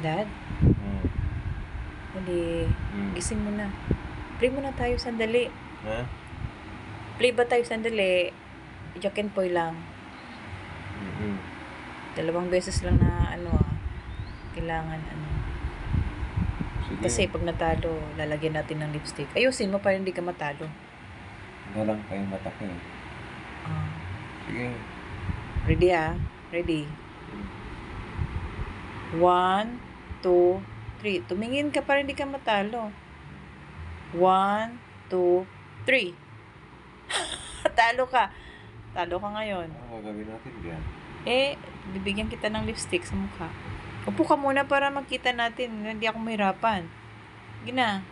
Dad? Hindi. Gising mo na. Play muna tayo sandali. Ha? Play ba tayo sandali? Jack and Poy lang. 2 beses lang na kailangan Sige. Kasi pag natalo, lalagyan natin ng lipstick. Ayusin mo para hindi ka matalo. Wala lang kayong mata ko eh. Sige. Ready Ready? 1, 2, 3. Tumingin ka para hindi ka matalo. 1, 2, 3. Talo ka. Talo ka ngayon. Ano gagawin natin diyan? Bibigyan kita ng lipstick sa mukha. Upo ka muna para makita natin. Hindi ako mahirapan. Sige na.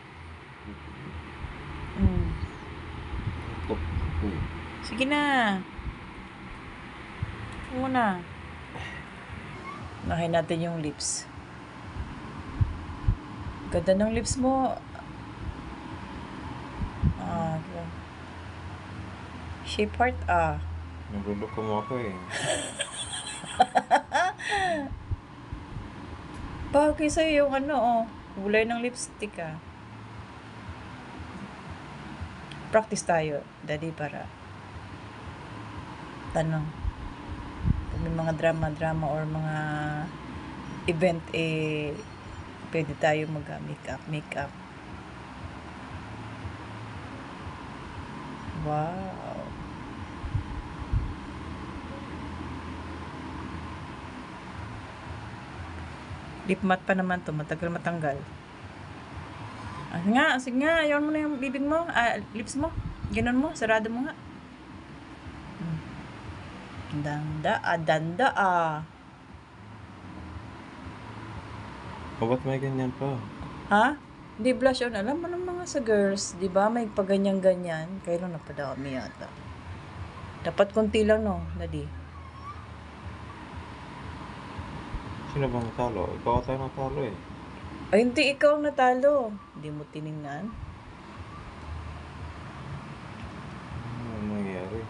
Sige na. Upo muna. Nakain natin yung lips. Ganda ng lips mo. Shape heart Nagluloko mo ako eh. Bagay sa'yo yung kulay ng lipstick Practice tayo, Daddy, para tanong. Kung may mga drama or mga event, pwede tayo mag-makeup. Wow. Lip matte pa naman to, matagal matanggal. Sige nga, ayaw mo na yung bibig mo, lips mo. Ganun mo, sarado mo nga. Danda. Ba't may ganyan pa? Ha? Hindi blush on. Alam mo ng mga sa girls, di ba? May paganyan-ganyan. Kailan napadami yata. Dapat konti lang, no, Daddy? Sino bang natalo? Ikaw tayo natalo eh. Ay, hindi ikaw ang natalo. Hindi mo tiningnan. Ano nangyari?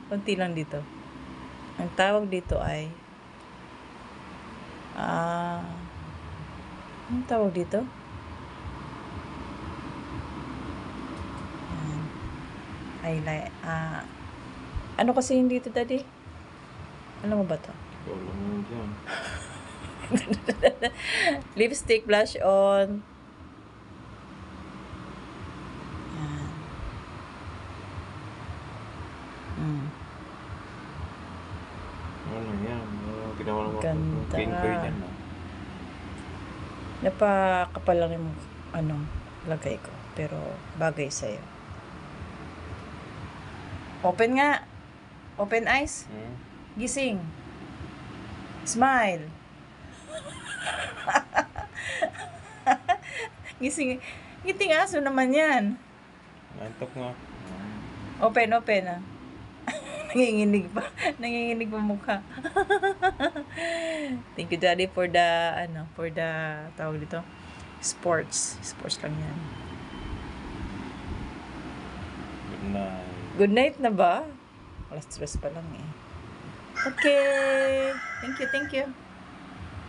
Konti lang dito. Ang tawag dito ay anong tawag dito? Highlight. Ano kasi yung dito, Daddy? Alam mo ba to? Ikaw lang yun dyan. Lipstick, blush on. Ano yan? Ginawa naman Ganda. pink ko yan Napakapal lang yung lagay ko. Pero bagay sa'yo. Open nga. Open eyes. Gising. Smile. Gising. Ngiting aso naman yan. Antok nga. Open. Nanginginig pa mukha. Thank you, Daddy, for the tawag dito, sports lang yan. Good night. Good night na ba? Alas 3 pa lang eh. Okay. Thank you.